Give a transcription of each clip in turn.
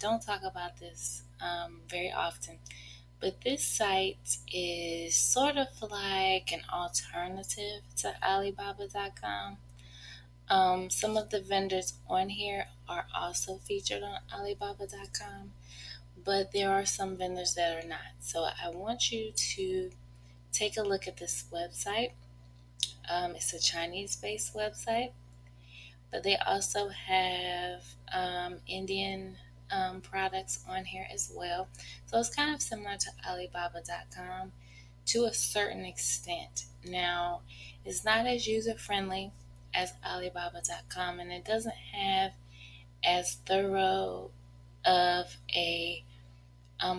don't talk about this very often, but this site is sort of like an alternative to Alibaba.com. Some of the vendors on here are also featured on Alibaba.com, but there are some vendors that are not. So I want you to take a look at this website. It's a Chinese based website, but they also have Indian products on here as well. So it's kind of similar to Alibaba.com to a certain extent. Now, it's not as user friendly as Alibaba.com, and it doesn't have as thorough of a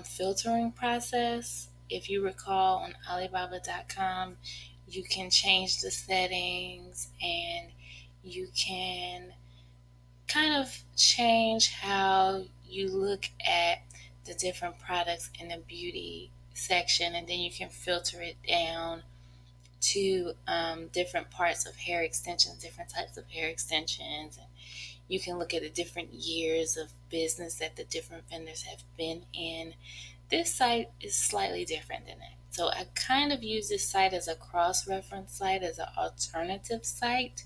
filtering process. If you recall, on Alibaba.com, you can change the settings and you can kind of change how you look at the different products in the beauty section, and then you can filter it down to different parts of hair extensions, different types of hair extensions. And you can look at the different years of business that the different vendors have been in. This site is slightly different than that. So I kind of use this site as a cross-reference site, as an alternative site.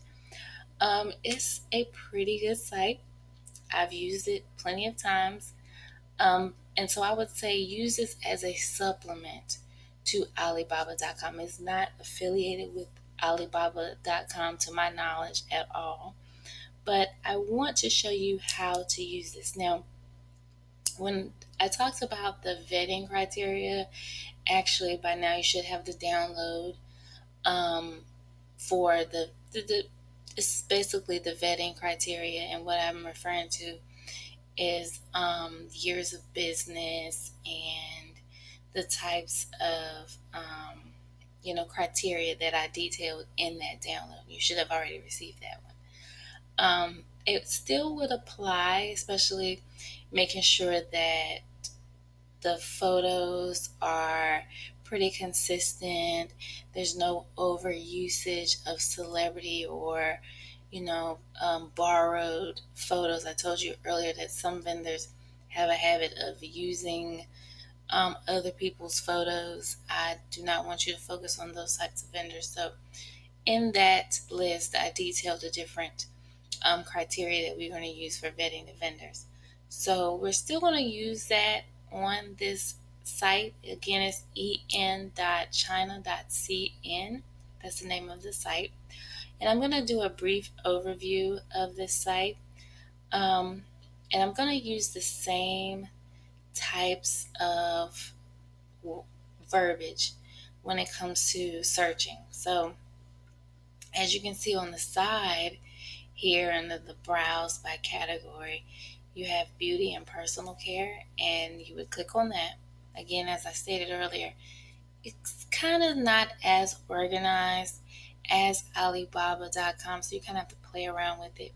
It's a pretty good site. I've used it plenty of times. And so I would say use this as a supplement to Alibaba.com. It's not affiliated with Alibaba.com to my knowledge at all. But I want to show you how to use this. Now, when I talked about the vetting criteria, actually by now you should have the download for the it's basically the vetting criteria, and what I'm referring to is years of business and the types of criteria that I detailed in that download. You should have already received that one. It still would apply, especially making sure that the photos are pretty consistent. There's no over usage of celebrity or, borrowed photos. I told you earlier that some vendors have a habit of using other people's photos. I do not want you to focus on those types of vendors. So in that list, I detailed the different criteria that we're going to use for vetting the vendors. So we're still going to use that on this site. Again, it's en.china.cn. That's the name of the site. And I'm going to do a brief overview of this site. And I'm going to use the same types of verbiage when it comes to searching. So as you can see on the side here under the browse by category, you have beauty and personal care, and you would click on that. Again, as I stated earlier, it's kind of not as organized as Alibaba.com, so you kind of have to play around with it.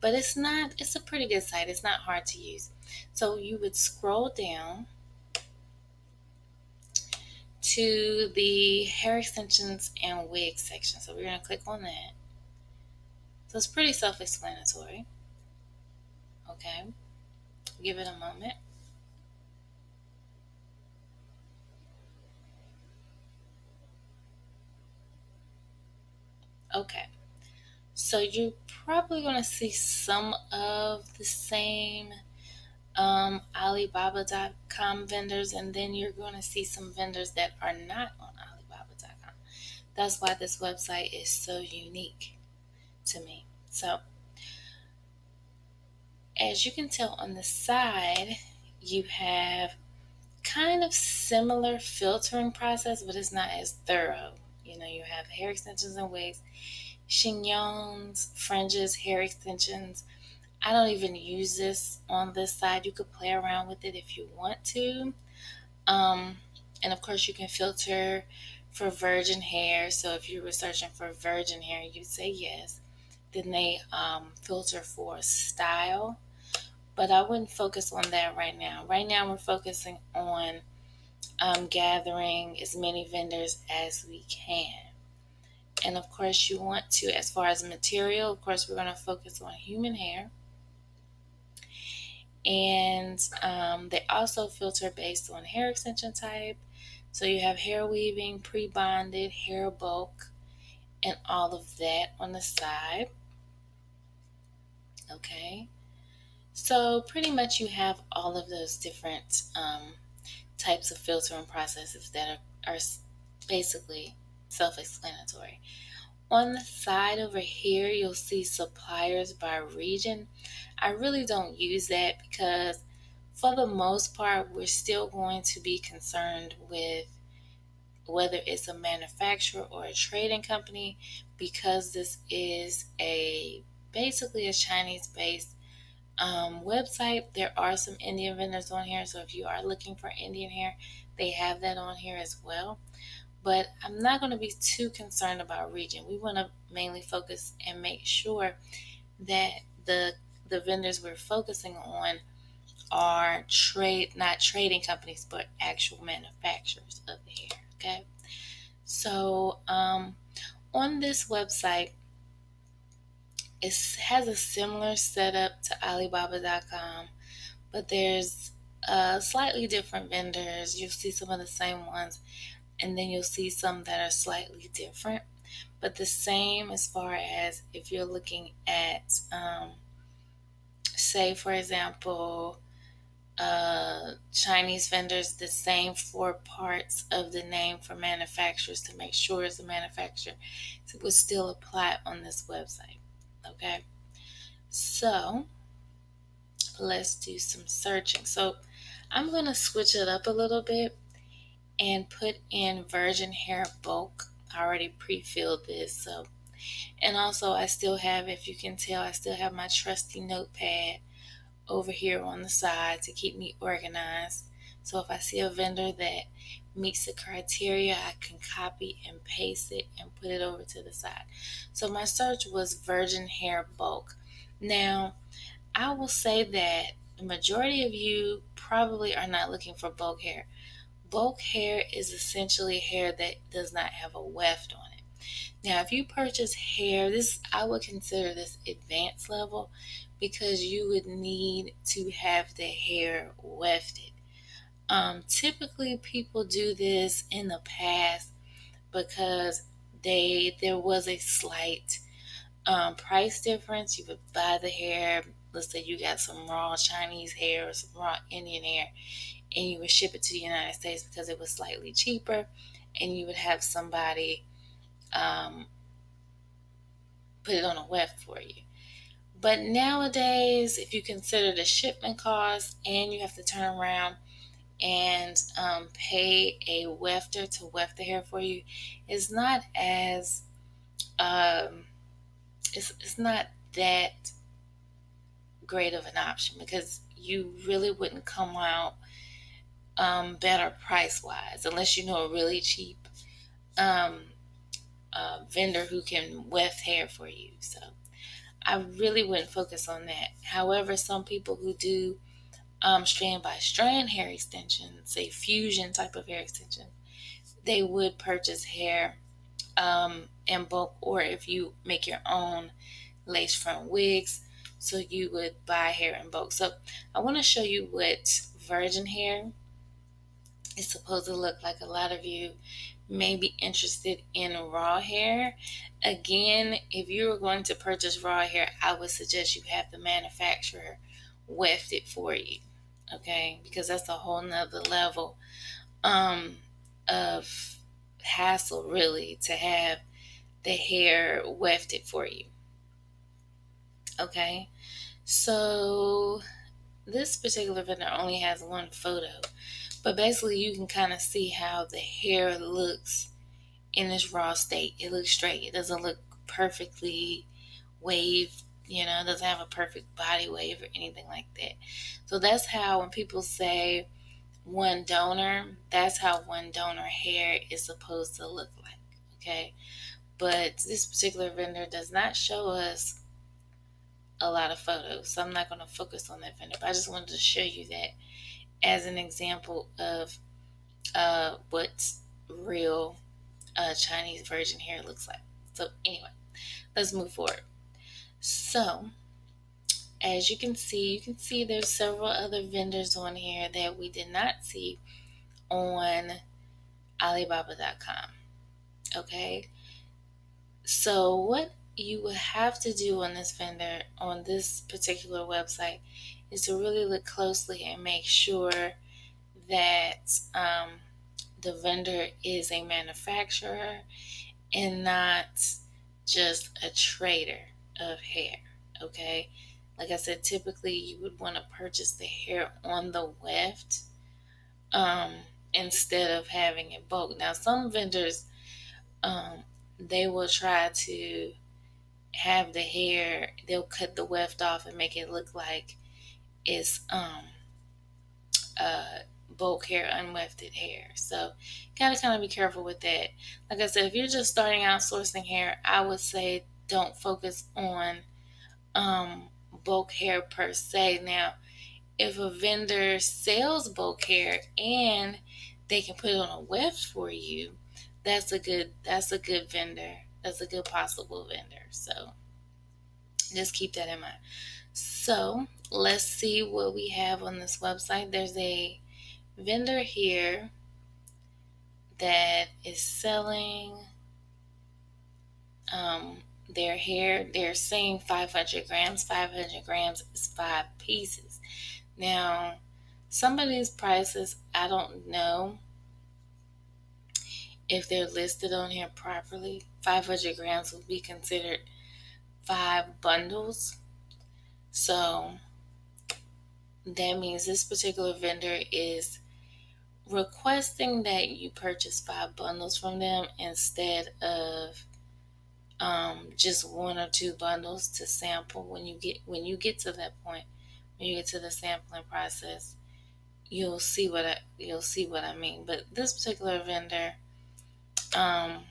But it's a pretty good site. It's not hard to use. So you would scroll down to the hair extensions and wig section. So we're going to click on that. So it's pretty self-explanatory. Okay, give it a moment. Okay, so you're probably going to see some of the same Alibaba.com vendors, and then you're going to see some vendors that are not on Alibaba.com. That's why this website is so unique to me. So, as you can tell on the side, you have kind of similar filtering process, but it's not as thorough. You have hair extensions and wigs, chignons, fringes, hair extensions. I don't even use this on this side. You could play around with it if you want to. And of course, you can filter for virgin hair. So if you were searching for virgin hair, you'd say yes. Then they filter for style. But I wouldn't focus on that right now. Right now, we're focusing on gathering as many vendors as we can. And of course, you want to, as far as material, of course, we're going to focus on human hair. And they also filter based on hair extension type. So you have hair weaving, pre-bonded, hair bulk, and all of that on the side. Okay. So pretty much you have all of those different types of filtering processes that are basically self-explanatory. On the side over here, you'll see suppliers by region. I really don't use that because for the most part, we're still going to be concerned with whether it's a manufacturer or a trading company, because this is a basically a Chinese based website. There are some Indian vendors on here, so if you are looking for Indian hair, they have that on here as well. But I'm not going to be too concerned about region. We want to mainly focus and make sure that the vendors we're focusing on are not trading companies, but actual manufacturers of the hair. Okay, so on this website, it has a similar setup to Alibaba.com, but there's slightly different vendors. You'll see some of the same ones, and then you'll see some that are slightly different, but the same as far as if you're looking at, say, for example, Chinese vendors, the same four parts of the name for manufacturers to make sure it's a manufacturer would still apply on this website. Okay, so let's do some searching. So I'm going to switch it up a little bit and put in virgin hair bulk. I already pre-filled this, so, and also I still have, if you can tell, I still have my trusty notepad over here on the side to keep me organized. So if I see a vendor that meets the criteria, I can copy and paste it and put it over to the side. So my search was virgin hair bulk. Now, I will say that the majority of you probably are not looking for bulk hair. Bulk hair is essentially hair that does not have a weft on it. Now, if you purchase hair, this I would consider this advanced level because you would need to have the hair wefted. Typically, people do this in the past because there was a slight price difference. You would buy the hair. Let's say you got some raw Chinese hair or some raw Indian hair, and you would ship it to the United States because it was slightly cheaper, and you would have somebody um, put it on a weft for you. But nowadays, if you consider the shipment cost and you have to turn around and pay a wefter to weft the hair for you, it's not as um, it's not that great of an option because you really wouldn't come out better price wise unless you know a really cheap um, vendor who can weft hair for you. So I really wouldn't focus on that. However, some people who do strand by strand hair extensions, say fusion type of hair extension, they would purchase hair in bulk, or if you make your own lace front wigs, so you would buy hair in bulk. So I want to show you what virgin hair is supposed to look like. A lot of you may be interested in raw hair. Again, if you were going to purchase raw hair, I would suggest you have the manufacturer weft it for you. Okay, because that's a whole nother level um, of hassle, really, to have the hair wefted for you. Okay, so this particular vendor only has one photo, but basically you can kind of see how the hair looks in its raw state. It looks straight. It doesn't look perfectly waved, it doesn't have a perfect body wave or anything like that. So that's how when people say one donor, that's how one donor hair is supposed to look like. Okay. But this particular vendor does not show us a lot of photos. So I'm not going to focus on that vendor. But I just wanted to show you that as an example of what's real Chinese virgin hair looks like. So anyway, let's move forward. So as you can see there's several other vendors on here that we did not see on Alibaba.com. Okay, so what you would have to do on this vendor, on this particular website, is to really look closely and make sure that the vendor is a manufacturer and not just a trader of hair. Okay, like I said, typically you would want to purchase the hair on the weft um, instead of having it bulk. Now, some vendors um, they will try to have the hair, they'll cut the weft off and make it look like it's uh, bulk hair, unwefted hair. So, gotta kind of be careful with that. Like I said, if you're just starting out sourcing hair, I would say don't focus on um, bulk hair per se. Now, if a vendor sells bulk hair and they can put it on a weft for you, that's a good vendor. That's a good possible vendor. So just keep that in mind. So let's see what we have on this website. There's a vendor here that is selling um, their hair. They're saying 500 grams. 500 grams is 5 pieces. Now, some of these prices, I don't know if they're listed on here properly. 500 grams would be considered 5 bundles. So that means this particular vendor is requesting that you purchase 5 bundles from them instead of just 1 or 2 bundles to sample. When you get to that point, when you get to the sampling process, you'll see what I mean. But this particular vendor um,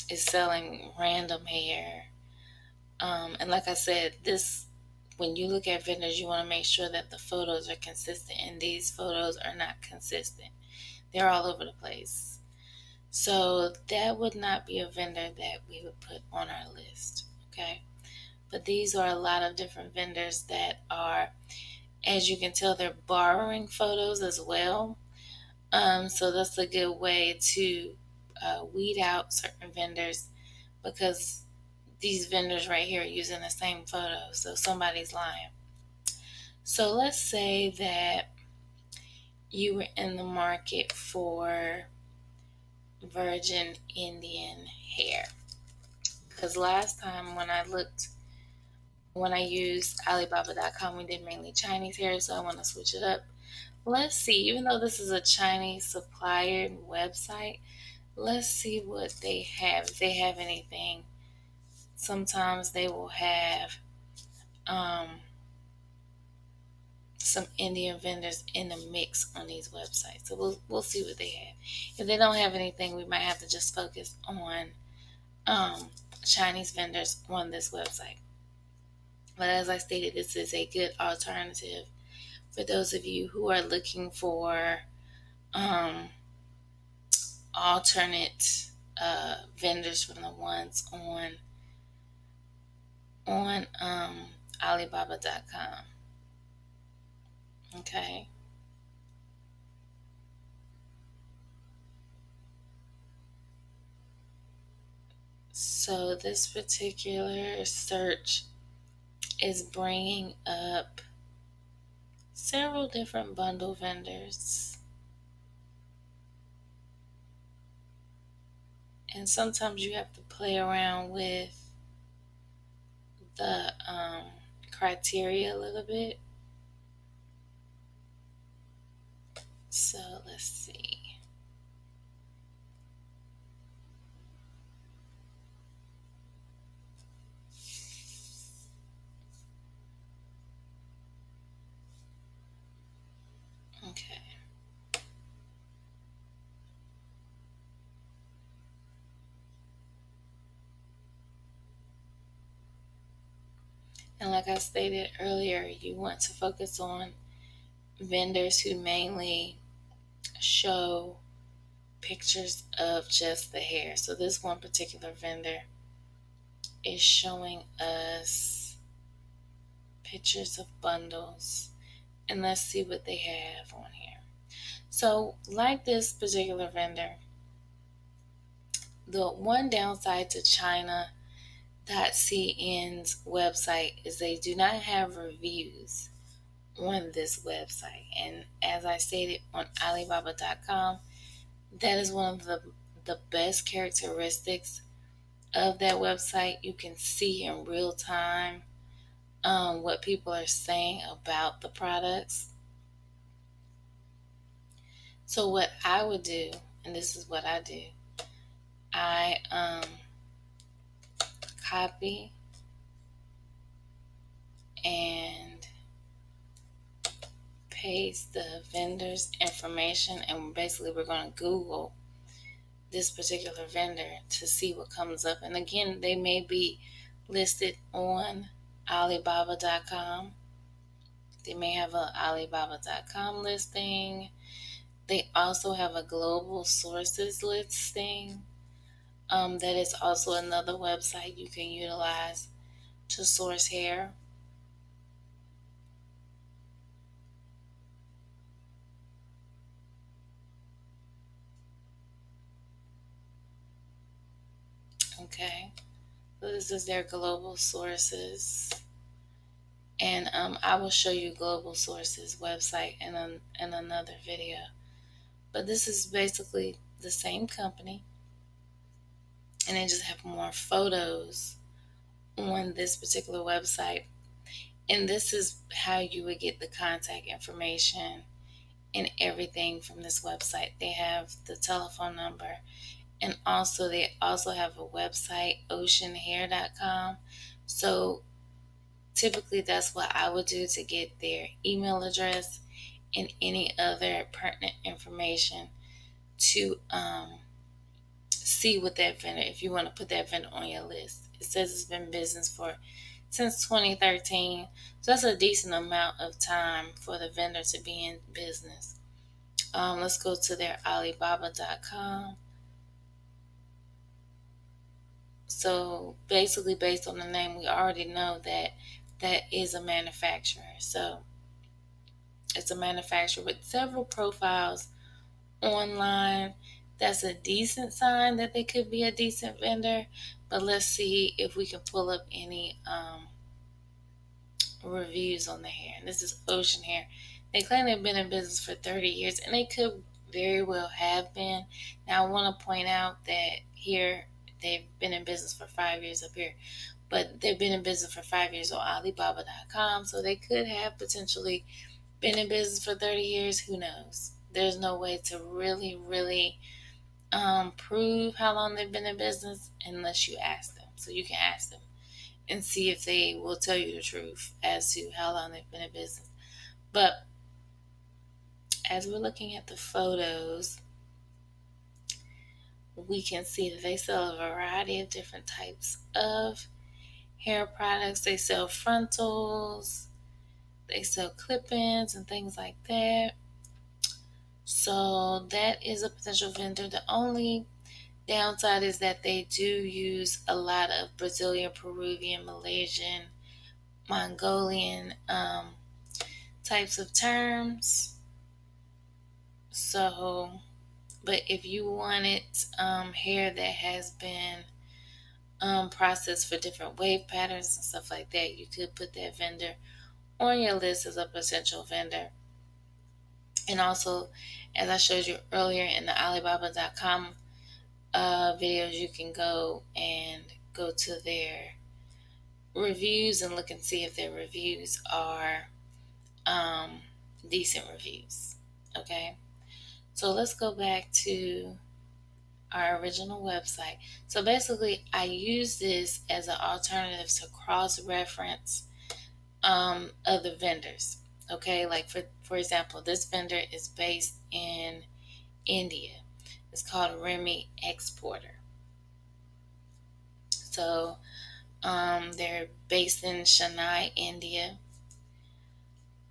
is selling random hair, and like I said, this when you look at vendors, you want to make sure that the photos are consistent, and these photos are not consistent. They're all over the place. So that would not be a vendor that we would put on our list. Okay. But these are a lot of different vendors that are, as you can tell, they're borrowing photos as well. So that's a good way to weed out certain vendors because these vendors right here are using the same photo. So somebody's lying. So let's say that you were in the market for virgin Indian hair. Because last time when I used Alibaba.com, we did mainly Chinese hair, so I want to switch it up. Let's see, even though this is a Chinese supplier website, let's see what they have. If they have anything, sometimes they will have um, some Indian vendors in the mix on these websites. So we'll see what they have. If they don't have anything, we might have to just focus on um, Chinese vendors on this website. But as I stated, this is a good alternative for those of you who are looking for um, alternate vendors from the ones on Alibaba.com. Okay, so this particular search is bringing up several different bundle vendors, and sometimes you have to play around with the criteria a little bit. So let's see. Okay. And like I stated earlier, you want to focus on vendors who mainly show pictures of just the hair. So this one particular vendor is showing us pictures of bundles, and let's see what they have on here. So, like this particular vendor, the one downside to China.cn's website is they do not have reviews on this website. And as I stated on Alibaba.com, that is one of the best characteristics of that website. You can see in real time what people are saying about the products. So what I would do, and this is what I do, I copy and paste the vendor's information, and basically we're going to Google this particular vendor to see what comes up. And again, they may be listed on Alibaba.com. They may have an Alibaba.com listing. They also have a global sources listing. That is also another website you can utilize to source hair. Okay, so this is their global sources, and I will show you global sources website in another video. But this is basically the same company, and they just have more photos on this particular website. And this is how you would get the contact information and everything from this website. They have the telephone number, and also they also have a website, oceanhair.com. So typically that's what I would do to get their email address and any other pertinent information to see what that vendor, if you want to put that vendor on your list. It says it's been in business for since 2013, so that's a decent amount of time for the vendor to be in business. Let's go to their Alibaba.com. So basically, based on the name, we already know that that is a manufacturer. So it's a manufacturer with several profiles online. That's a decent sign that they could be a decent vendor. But let's see if we can pull up any reviews on the hair. And this is Ocean Hair. They claim they've been in business for 30 years, and they could very well have been. Now, I want to point out that here they've been in business for 5 years up here, but they've been in business for 5 years on Alibaba.com, so they could have potentially been in business for 30 years. Who knows? There's no way to really prove how long they've been in business unless you ask them. So you can ask them and see if they will tell you the truth as to how long they've been in business. But as we're looking at the photos, we can see that they sell a variety of different types of hair products. They sell frontals, they sell clip-ins and things like that. So that is a potential vendor. The only downside is that they do use a lot of Brazilian, Peruvian, Malaysian, Mongolian types of terms. So, but if you wanted hair that has been processed for different wave patterns and stuff like that, you could put that vendor on your list as a potential vendor. And also, as I showed you earlier in the Alibaba.com videos, you can go to their reviews and look and see if their reviews are decent reviews. Okay, so let's go back to our original website. So basically, I use this as an alternative to cross-reference other vendors. Okay, like for example, this vendor is based in India. It's called Remy Exporter. So they're based in Chennai, India.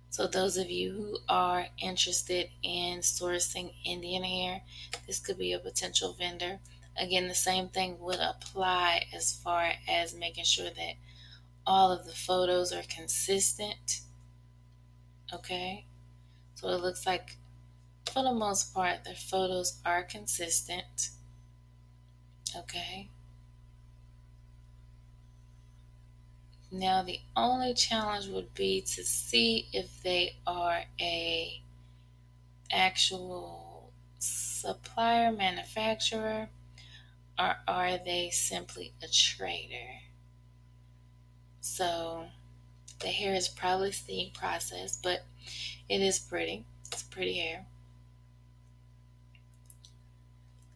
So those of you who are interested in sourcing Indian hair, this could be a potential vendor. Again, the same thing would apply as far as making sure that all of the photos are consistent. Okay, so it looks like for the most part the photos are consistent. Okay, now the only challenge would be to see if they are a actual supplier, manufacturer, or are they simply a trader? So the hair is probably steam processed, but it is pretty. It's pretty hair.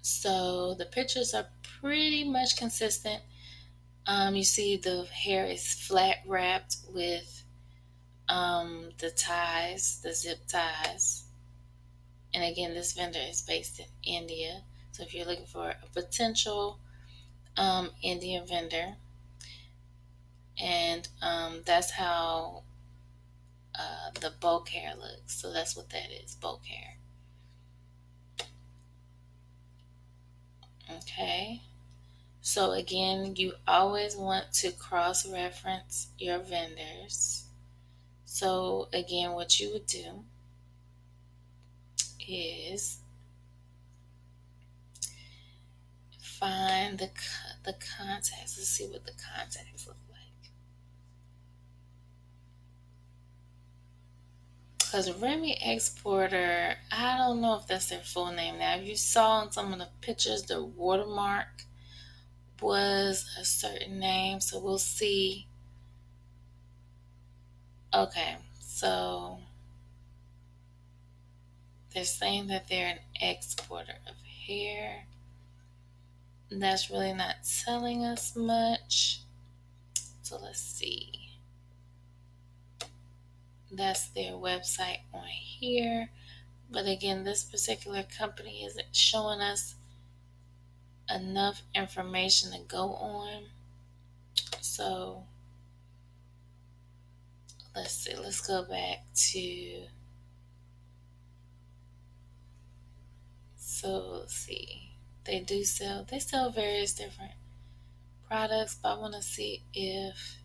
So the pictures are pretty much consistent. You see the hair is flat wrapped with the ties, the zip ties. And again, this vendor is based in India. So if you're looking for a potential Indian vendor, and that's how the bulk hair looks. So that's what that is, bulk hair. Okay. So again, you always want to cross-reference your vendors. So again, what you would do is find the contacts. Let's see what the contacts look like. Because Remy Exporter, I don't know if that's their full name now. If you saw in some of the pictures, the watermark was a certain name. So we'll see. Okay, so they're saying that they're an exporter of hair. That's really not telling us much. So let's see. That's their website on here. But again, this particular company isn't showing us enough information to go on. So let's see. Let's go back to. So let's see. They sell various different products, but I want to see if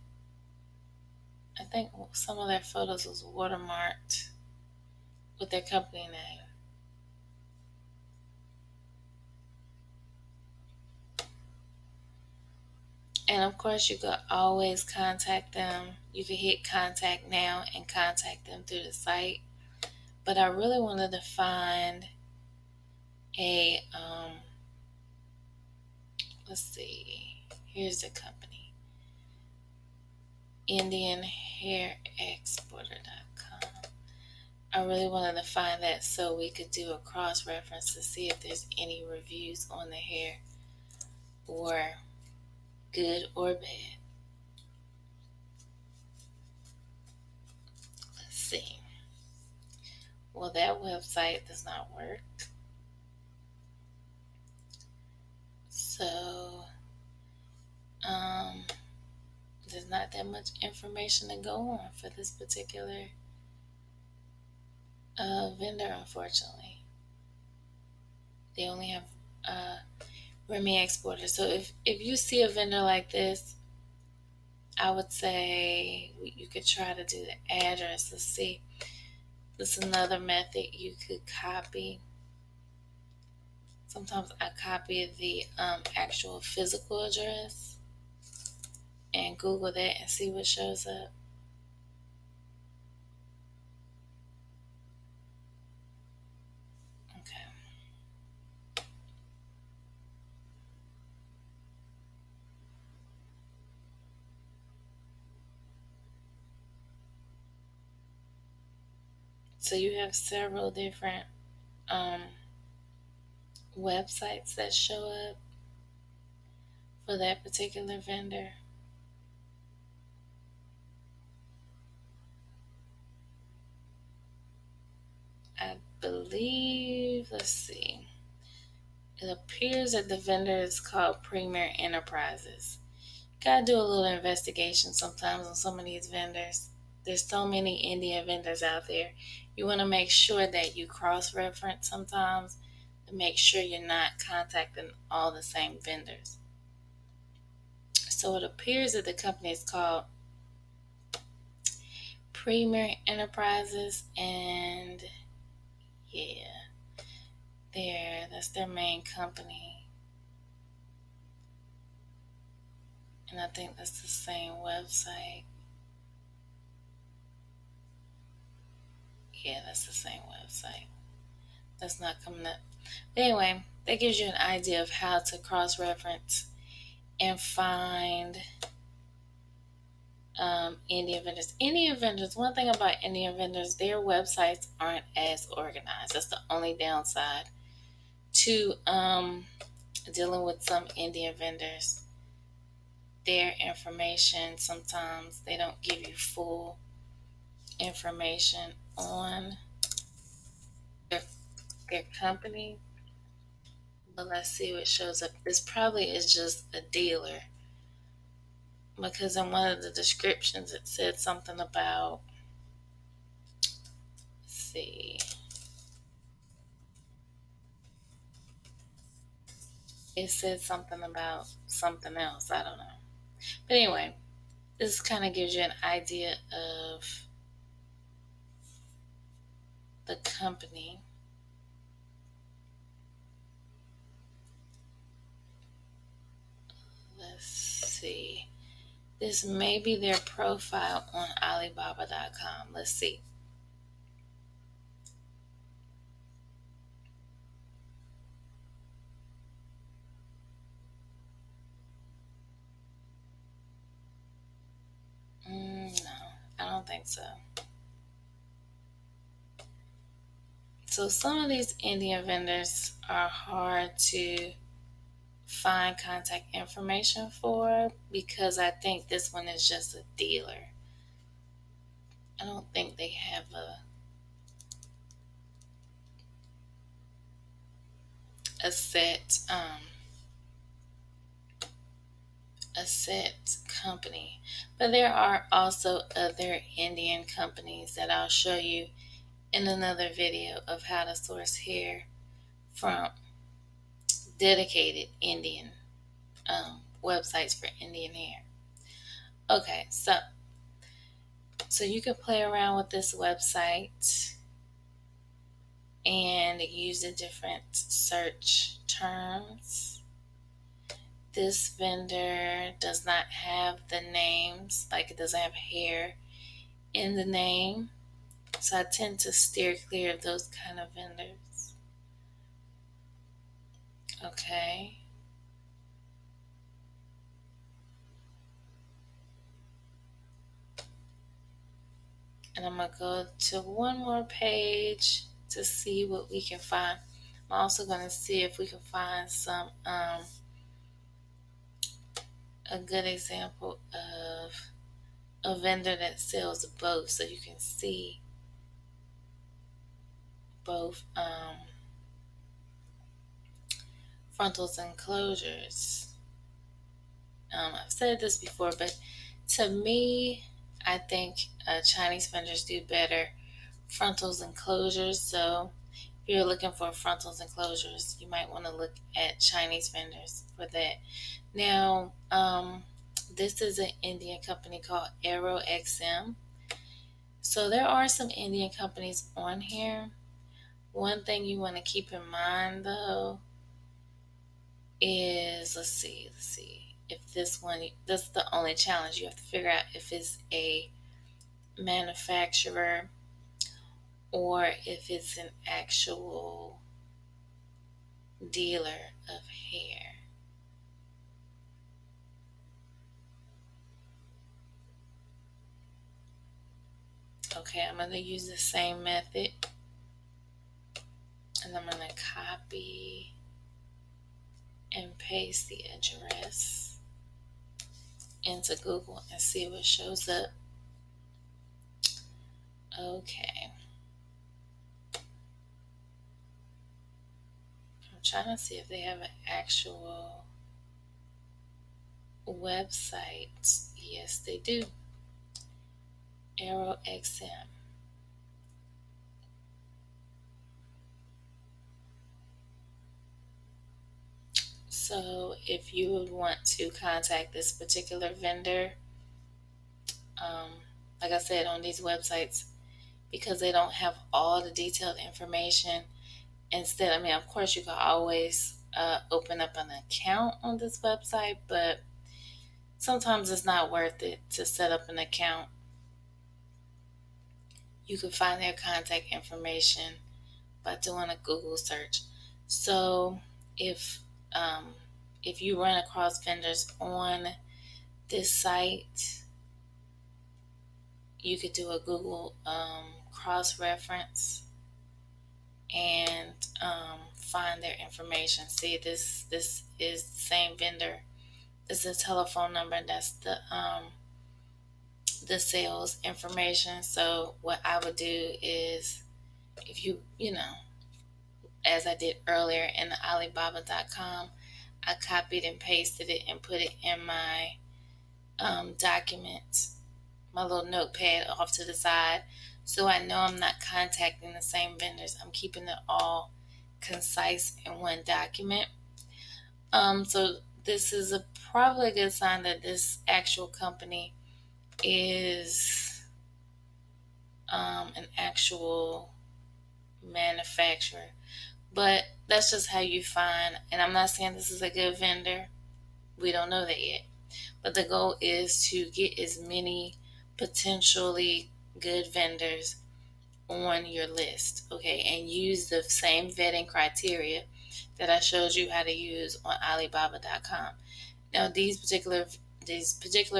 I think some of their photos was watermarked with their company name. And of course, you could always contact them. You could hit contact now and contact them through the site. But I really wanted to find a, let's see, here's the company, IndianHairExporter.com. I really wanted to find that so we could do a cross reference to see if there's any reviews on the hair, or good or bad. Let's see. Well, that website does not work. So, there's not that much information to go on for this particular vendor, unfortunately. They only have Remy Exporter. So if you see a vendor like this, I would say you could try to do the address. Let's see. This is another method you could copy. Sometimes I copy the actual physical address and Google that and see what shows up. Okay. So you have several different um, websites that show up for that particular vendor. I believe, let's see, it appears that the vendor is called Premier Enterprises. Gotta do a little investigation sometimes on some of these vendors. There's so many Indian vendors out there. You want to make sure that you cross reference sometimes to make sure you're not contacting all the same vendors. So it appears that the company is called Premier Enterprises, and yeah, that's their main company. And I think that's the same website. Yeah, that's the same website. That's not coming up. But anyway, that gives you an idea of how to cross reference and find Indian vendors. Indian vendors, one thing about Indian vendors, their websites aren't as organized. That's the only downside to dealing with some Indian vendors. Their information, sometimes they don't give you full information on their, their company. But let's see what shows up. This probably is just a dealer, because in one of the descriptions it said something about, let's see, it said something about something else. I don't know. But anyway, this kind of gives you an idea of the company. Let's see. This may be their profile on Alibaba.com. Let's see. No, I don't think so. So some of these Indian vendors are hard to find contact information for, because I think this one is just a dealer. I don't think they have a set a set company. But there are also other Indian companies that I'll show you in another video of how to source hair from dedicated Indian websites for Indian hair. Okay, so you can play around with this website and use the different search terms. This vendor does not have the names, like it doesn't have hair in the name. So I tend to steer clear of those kind of vendors. Okay. And I'm going to go to one more page to see what we can find. I'm also going to see if we can find some a good example of a vendor that sells both, so you can see both frontals and closures. I've said this before, but to me, I think Chinese vendors do better frontals and closures. So if you're looking for frontals and closures, you might want to look at Chinese vendors for that. Now, this is an Indian company called XM. So there are some Indian companies on here. One thing you want to keep in mind though is, let's see if this one, that's the only challenge. You have to figure out if it's a manufacturer or if it's an actual dealer of hair. Okay, I'm going to use the same method, and I'm going to copy and paste the address into Google and see what shows up. Okay. I'm trying to see if they have an actual website. Yes, they do. XM. So if you would want to contact this particular vendor, like I said, on these websites, because they don't have all the detailed information. Instead, I mean, of course, you can always open up an account on this website, but sometimes it's not worth it to set up an account. You can find their contact information by doing a Google search. So if um, if you run across vendors on this site, you could do a Google cross reference and find their information. See, this is the same vendor. This is a telephone number. That's the sales information. So what I would do is, if you as I did earlier in the Alibaba.com, I copied and pasted it and put it in my documents, my little notepad off to the side. So I know I'm not contacting the same vendors. I'm keeping it all concise in one document. So this is probably a good sign that this actual company is an actual manufacturer. But that's just how you find, and I'm not saying this is a good vendor. We don't know that yet. But the goal is to get as many potentially good vendors on your list, okay, and use the same vetting criteria that I showed you how to use on Alibaba.com. Now, these particular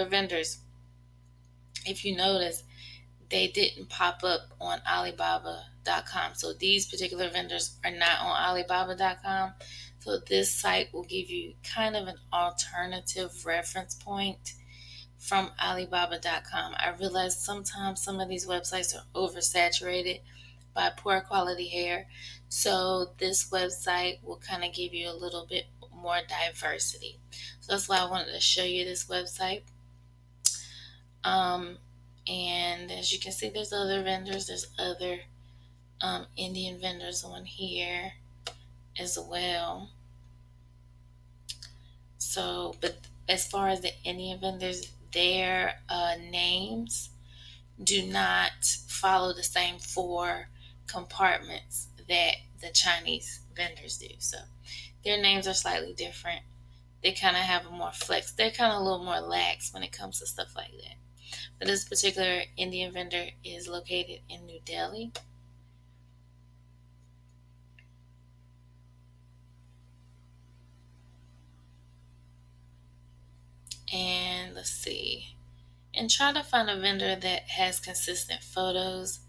vendors, if you notice, they didn't pop up on Alibaba.com. So these particular vendors are not on Alibaba.com. So this site will give you kind of an alternative reference point from Alibaba.com. I realize sometimes some of these websites are oversaturated by poor quality hair. So this website will kind of give you a little bit more diversity. So that's why I wanted to show you this website. Um, and as you can see, there's other vendors. There's other Indian vendors on here as well. So, but as far as the Indian vendors, their names do not follow the same four compartments that the Chinese vendors do. So their names are slightly different. They kind of have a more flex. They're kind of a little more lax when it comes to stuff like that. But this particular Indian vendor is located in New Delhi. And let's see. And try to find a vendor that has consistent photos.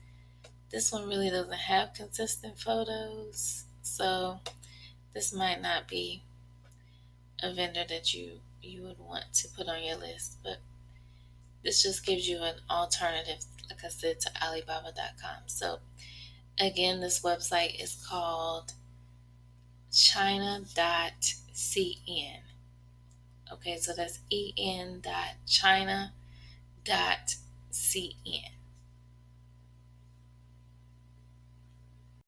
This one really doesn't have consistent photos. So this might not be a vendor that you would want to put on your list. But this just gives you an alternative, like I said, to Alibaba.com. So again, this website is called en.china.cn. Okay, so that's en.china.cn.